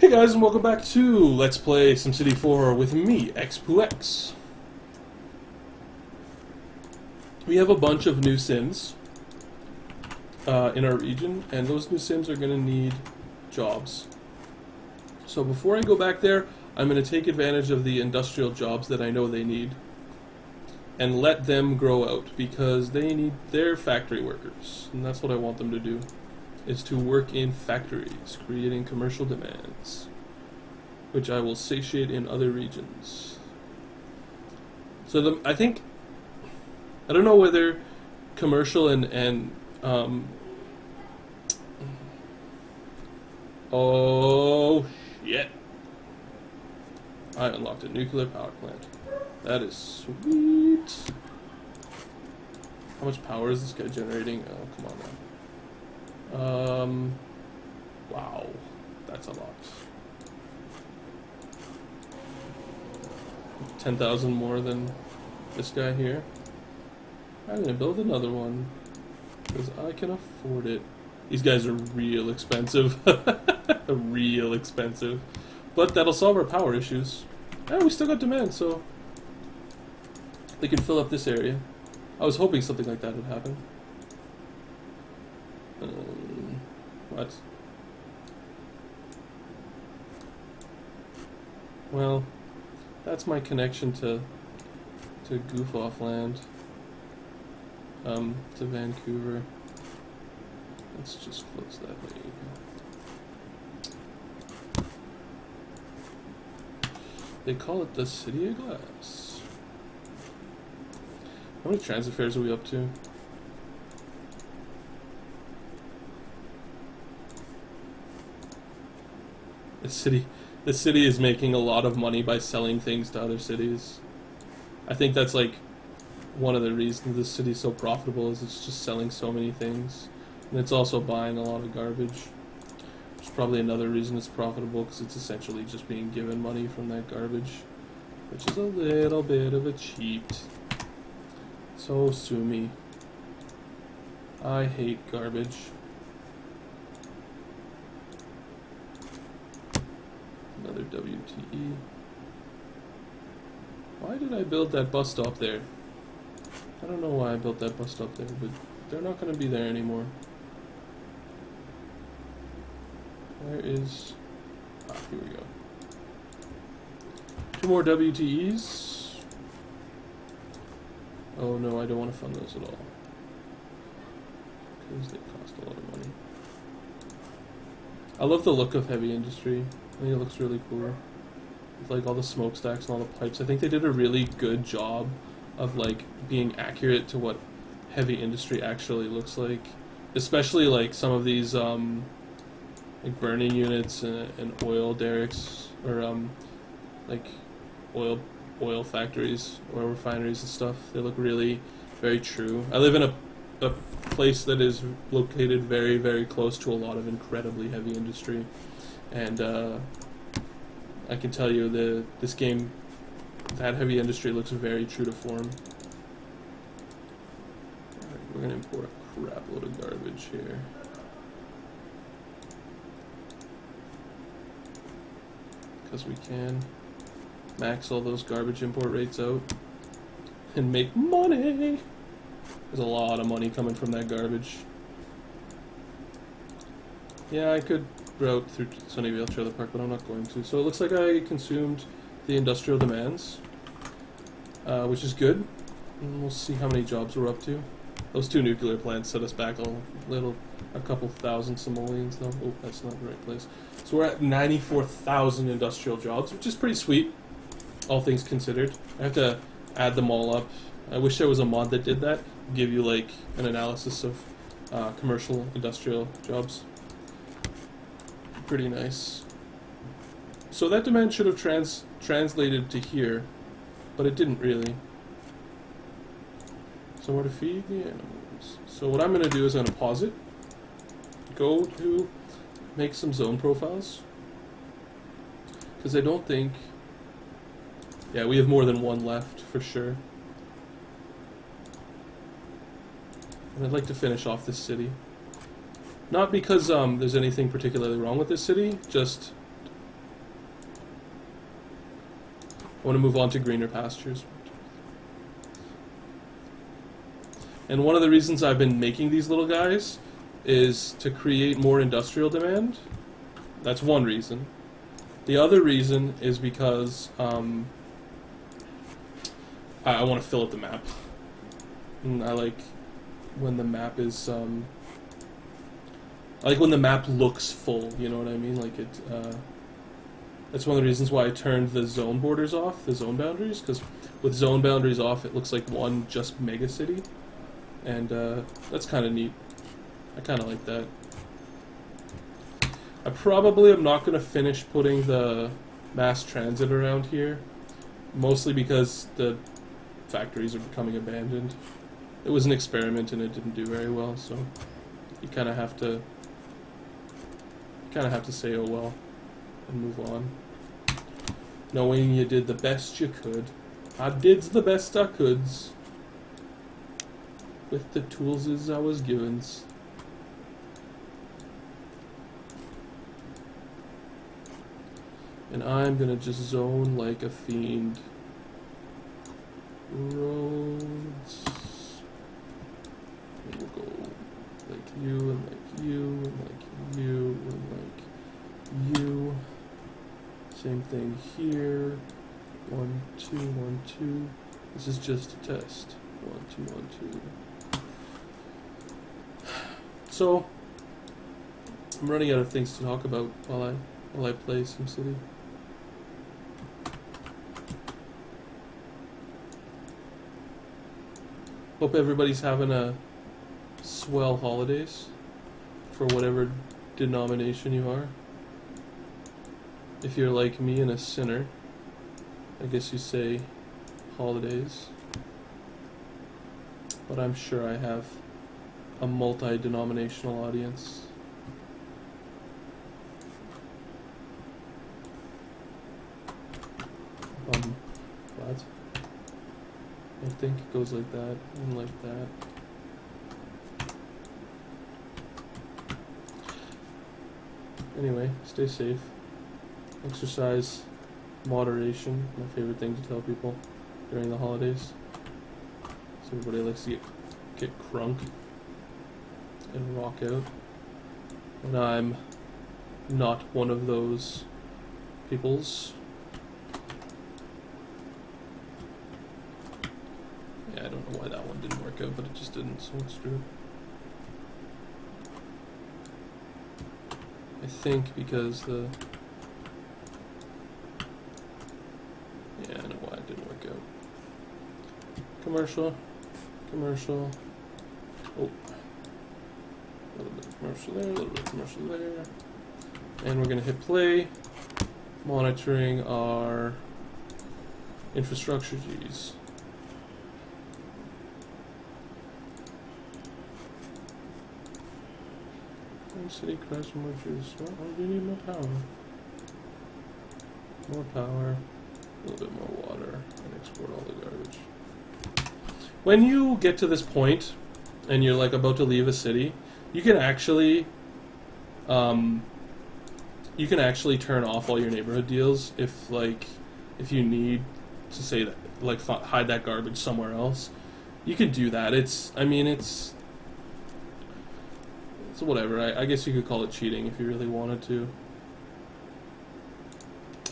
Hey guys, and welcome back to Let's Play SimCity 4 with me, X2X. We have a bunch of new Sims in our region, and those new Sims are going to need jobs. So before I go back there, I'm going to take advantage of the industrial jobs that I know they need and let them grow out, because they're factory workers, and that's what I want them to do. Is to work in factories, creating commercial demands, which I will satiate in other regions. So I don't know whether commercial oh shit! I unlocked a nuclear power plant. That is sweet. How much power is this guy generating? Oh, come on now. Wow, that's a lot. 10,000 more than this guy here. I'm gonna build another one because I can afford it. These guys are real expensive. Real expensive. But that'll solve our power issues. And we still got demand, so they can fill up this area. I was hoping something like that would happen. What? Well, that's my connection to goof off land. To Vancouver. Let's just close that way. They call it the City of Glass. How many transit fares are we up to? The city is making a lot of money by selling things to other cities. I think that's like one of the reasons this city's so profitable, is it's just selling so many things. And it's also buying a lot of garbage. Which is probably another reason it's profitable, because it's essentially just being given money from that garbage. Which is a little bit of a cheat. So sue me. I hate garbage. Another WTE. Why did I build that bus stop there? I don't know why I built that bus stop there, but they're not going to be there anymore. Where is... Ah, here we go. 2 more WTEs. Oh no, I don't want to fund those at all, because they cost a lot of money. I love the look of heavy industry. I think it looks really cool. With like all the smokestacks and all the pipes. I think they did a really good job of like being accurate to what heavy industry actually looks like. Especially like some of these like burning units and oil derricks, or like oil factories or refineries and stuff. They look really very true. I live in a place that is located very, very close to a lot of incredibly heavy industry. And I can tell you this game, that heavy industry looks very true to form. Alright, we're gonna import a crap load of garbage here. Because we can max all those garbage import rates out and make money. There's a lot of money coming from that garbage. Yeah, I could route through Sunnyvale Trailer Park, but I'm not going to. So it looks like I consumed the industrial demands, which is good. And we'll see how many jobs we're up to. Those 2 nuclear plants set us back a couple thousand simoleons though. Oh, that's not the right place. So we're at 94,000 industrial jobs, which is pretty sweet, all things considered. I have to add them all up. I wish there was a mod that did that, give you like an analysis of commercial industrial jobs. Pretty nice. So that demand should have translated to here, but it didn't really. Somewhere to feed the animals. So what I'm going to do is I'm going to pause it, go to make some zone profiles, because I don't think... Yeah, we have more than one left for sure. And I'd like to finish off this city. Not because there's anything particularly wrong with this city, just I want to move on to greener pastures. And one of the reasons I've been making these little guys is to create more industrial demand. That's one reason. The other reason is because I want to fill up the map. And I like when the map is I like when the map looks full, you know what I mean? Like it that's one of the reasons why I turned the zone borders off, the zone boundaries, because with zone boundaries off it looks like one just mega city. And that's kind of neat. I kind of like that. I probably am not going to finish putting the mass transit around here, mostly because the factories are becoming abandoned. It was an experiment and it didn't do very well, so you kind of have to say oh well and move on, knowing you did the best you could. I did the best I could with the tools as I was given. And I'm gonna just zone like a fiend. Roads. And we'll go like you and like you and like you and like you. Same thing here. 1, 2, 1, 2. This is just a test. 1, 2, 1, 2. So I'm running out of things to talk about while I play SimCity. Hope everybody's having a swell holidays for whatever denomination you are. If you're like me and a sinner, I guess you say holidays. But I'm sure I have a multi-denominational audience. What? I think it goes like that and like that. Anyway, stay safe. Exercise moderation, my favorite thing to tell people during the holidays. So everybody likes to get crunk and rock out. And I'm not one of those peoples. Yeah, I don't know why that one didn't work out, but it just didn't, so it's true. I think because the... Yeah, I know why it didn't work out. Commercial. Commercial. Oh. A little bit of commercial there, a little bit of commercial there. And we're going to hit play. Monitoring our infrastructure. Geez. City crash mergers. Well, we need more power. More power. A little bit more water. And export all the garbage. When you get to this point, and you're like about to leave a city, you can actually turn off all your neighborhood deals if you need to say that, like, hide that garbage somewhere else. You could do that. It's whatever. I guess you could call it cheating if you really wanted to.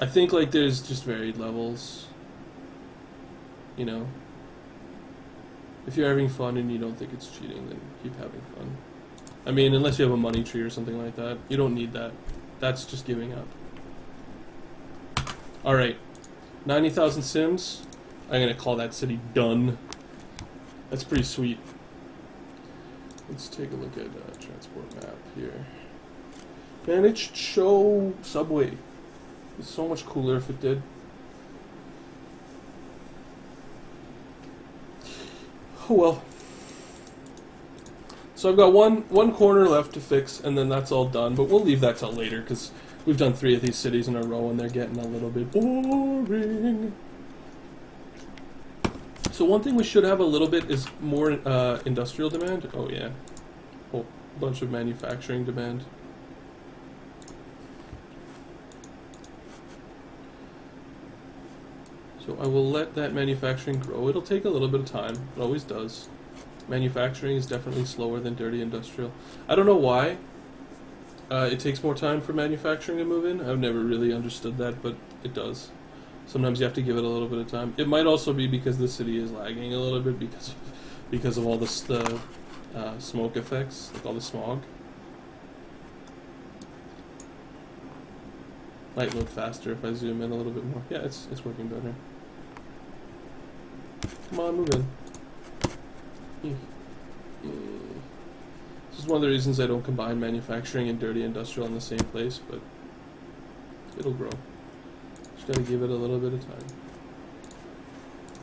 I think like there's just varied levels. You know, if you're having fun and you don't think it's cheating, then keep having fun. I mean, unless you have a money tree or something like that, you don't need that. That's just giving up. All right, 90,000 sims. I'm gonna call that city done. That's pretty sweet. Let's take a look at transport map here. Man, it should show subway. It's so much cooler if it did. Oh well. So I've got one corner left to fix, and then that's all done. But we'll leave that till later because we've done 3 of these cities in a row, and they're getting a little bit boring. So one thing we should have a little bit is more industrial demand. Oh yeah, whole bunch of manufacturing demand. So I will let that manufacturing grow. It'll take a little bit of time. It always does. Manufacturing is definitely slower than dirty industrial. I don't know why. It takes more time for manufacturing to move in. I've never really understood that, but it does. Sometimes you have to give it a little bit of time. It might also be because the city is lagging a little bit because of all the smoke effects, like all the smog. Might load faster if I zoom in a little bit more. Yeah, it's working better. Come on, move in. This is one of the reasons I don't combine manufacturing and dirty industrial in the same place, but it'll grow. Just gotta give it a little bit of time.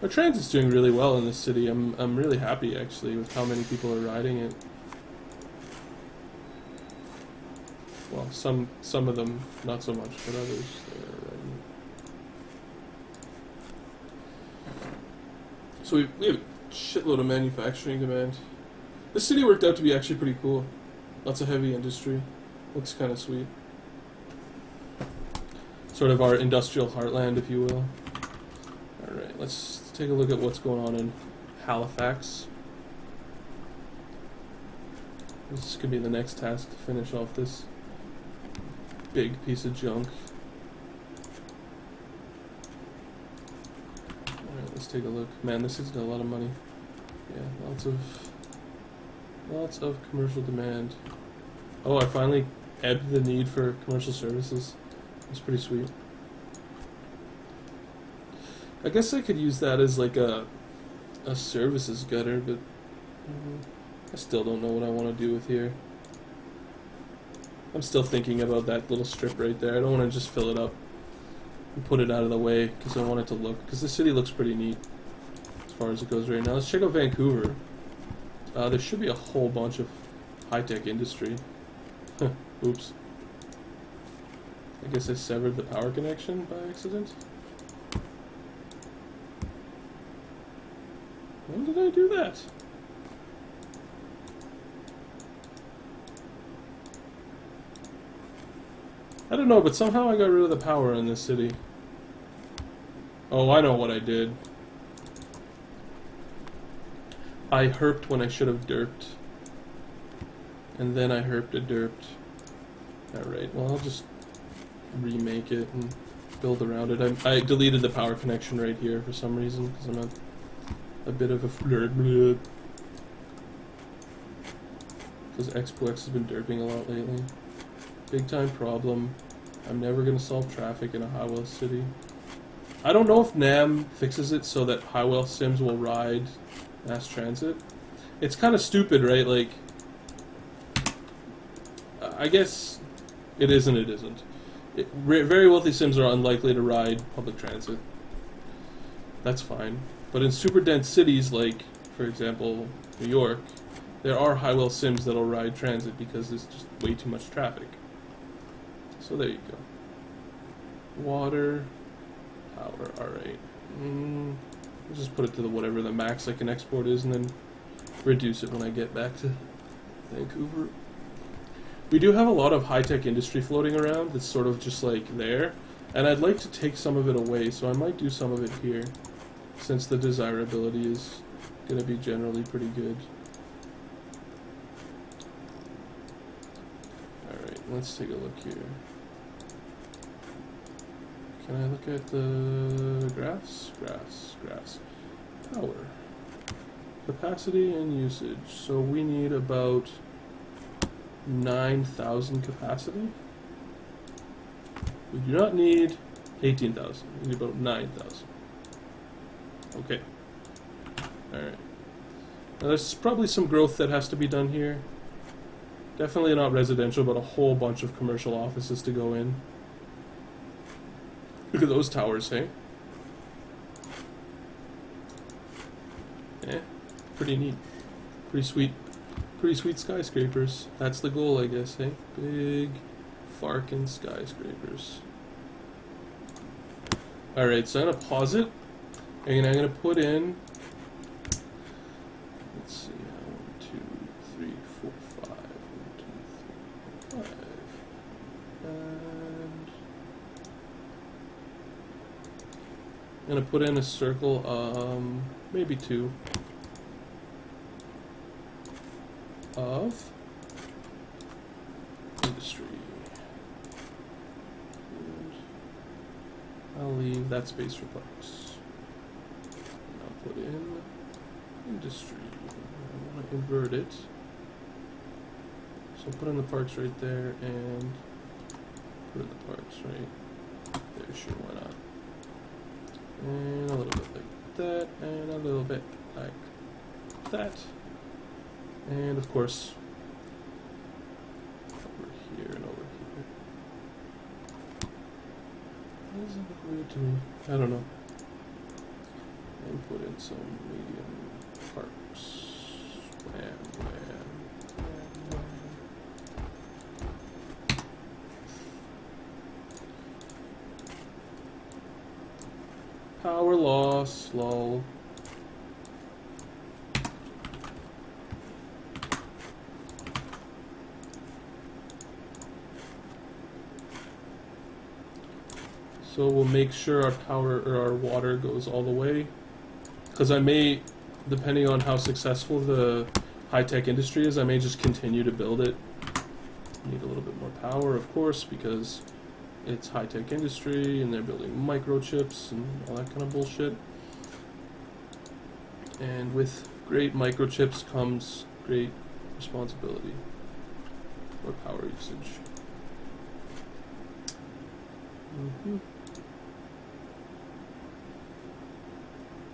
Our transit's doing really well in this city. I'm really happy actually with how many people are riding it. Well, some of them not so much, but others they are riding it. So we have a shitload of manufacturing demand. This city worked out to be actually pretty cool. Lots of heavy industry. Looks kind of sweet. Sort of our industrial heartland, if you will. Alright, let's take a look at what's going on in Halifax. This could be the next task to finish off this big piece of junk. Alright, let's take a look. Man, this has got a lot of money. Yeah, lots of commercial demand. Oh, I finally ebbed the need for commercial services. It's pretty sweet. I guess I could use that as like a services gutter, but I still don't know what I want to do with here. I'm still thinking about that little strip right there. I don't want to just fill it up and put it out of the way because I want it to look, because the city looks pretty neat as far as it goes right now. Let's check out Vancouver. There should be a whole bunch of high-tech industry. Oops. I guess I severed the power connection by accident. When did I do that? I don't know, but somehow I got rid of the power in this city. Oh, I know what I did. I herped when I should have derped. And then I herped and derped. Alright, well I'll just remake it and build around it. I deleted the power connection right here for some reason, because I'm a bit of a flirt. Because Expo X has been derping a lot lately. Big time problem. I'm never going to solve traffic in a high-wealth city. I don't know if NAM fixes it so that high-wealth sims will ride mass transit. It's kind of stupid, right? Like, I guess it is and it isn't. Very wealthy sims are unlikely to ride public transit. That's fine. But in super dense cities like, for example, New York, there are high-wealth sims that'll ride transit because there's just way too much traffic. So there you go. Water, power, alright. Let's just put it to the whatever the max I can export is and then reduce it when I get back to Vancouver. We do have a lot of high-tech industry floating around that's sort of just like there, and I'd like to take some of it away, so I might do some of it here, since the desirability is going to be generally pretty good. Alright, let's take a look here. Can I look at the graphs? Graphs. Power. Capacity and usage. So we need about 9,000 capacity. We do not need 18,000. We need about 9,000. Okay. Alright. Now there's probably some growth that has to be done here. Definitely not residential, but a whole bunch of commercial offices to go in. Look at those towers, hey? Yeah, pretty neat. Pretty sweet skyscrapers. That's the goal, I guess, hey? Big, farkin' skyscrapers. Alright, so I'm gonna pause it, and I'm gonna put in, let's see, 1, 2, 3, 4, 5, 1, 2, 3, 4, 5, and I'm gonna put in a circle, maybe 2 of industry. And I'll leave that space for parks. And I'll put in industry. I want to invert it. So I'll put in the parks right there and put in the parks right there. Sure, why not? And a little bit like that, and a little bit like that. And of course, over here and over here. Why does it look weird to me? I don't know. And put in some medium parks. Wham, wham, wham, wham. Power loss, lol. So we'll make sure our power or our water goes all the way, because I may, depending on how successful the high-tech industry is, I may just continue to build it. Need a little bit more power, of course, because it's high-tech industry and they're building microchips and all that kind of bullshit. And with great microchips comes great responsibility or power usage.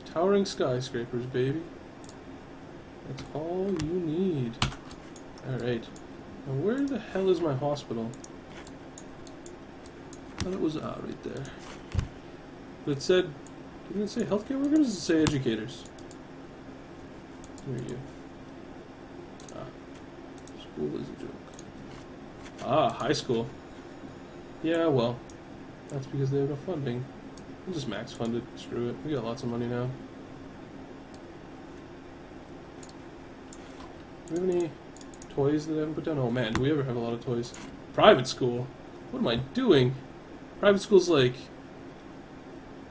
Towering skyscrapers, baby. That's all you need. Alright. Now where the hell is my hospital? I thought it was out right there. But it said, didn't it say healthcare workers or does it say educators? Where are you? Ah. School is a joke. Ah, high school. Yeah, well, that's because they have no funding. We'll just max fund it. Screw it. We got lots of money now. Do we have any toys that I haven't put down? Oh man, do we ever have a lot of toys? Private school? What am I doing? Private school's like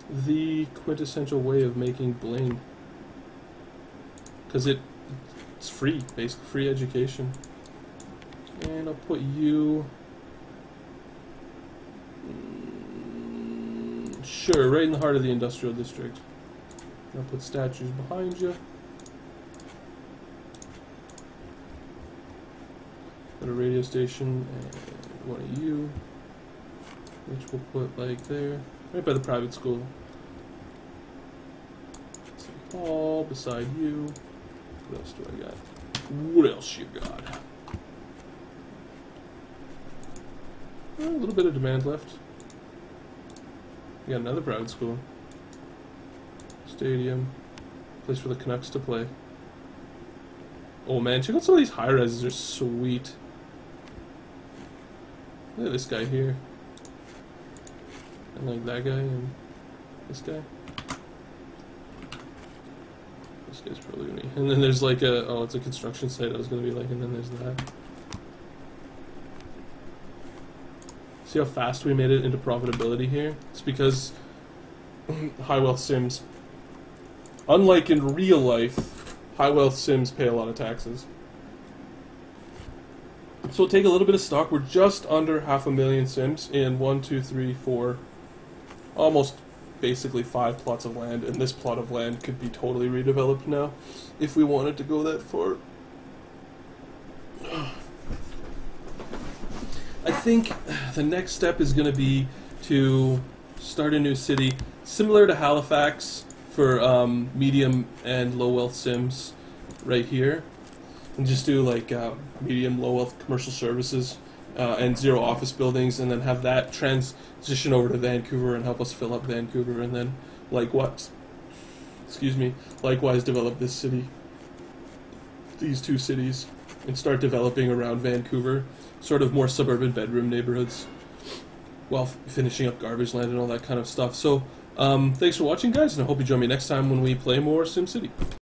the quintessential way of making bling. Because it's free, basically free education. And I'll put you... Sure, right in the heart of the industrial district. I'll put statues behind you. Put a radio station and one of you, which we'll put like there, right by the private school. St. Paul beside you. What else do I got? What else you got? A little bit of demand left. We got another private school. Stadium. Place for the Canucks to play. Oh man, check out some of these high-rises, they're sweet. Look at this guy here. And like that guy and this guy. This guy's probably gonna be. And then there's like a, oh, it's a construction site I was gonna be like, and then there's that. See how fast we made it into profitability here? It's because high wealth sims, unlike in real life, high wealth sims pay a lot of taxes. So we'll take a little bit of stock. We're just under 500,000 sims in 1, 2, 3, 4, almost basically 5 plots of land, and this plot of land could be totally redeveloped now if we wanted to go that far. I think the next step is going to be to start a new city similar to Halifax for medium and low wealth sims right here, and just do like medium low wealth commercial services and 0 office buildings, and then have that transition over to Vancouver and help us fill up Vancouver, and then likewise develop this city, these 2 cities, and start developing around Vancouver, sort of more suburban bedroom neighborhoods, while finishing up garbage land and all that kind of stuff. So, thanks for watching, guys, and I hope you join me next time when we play more SimCity.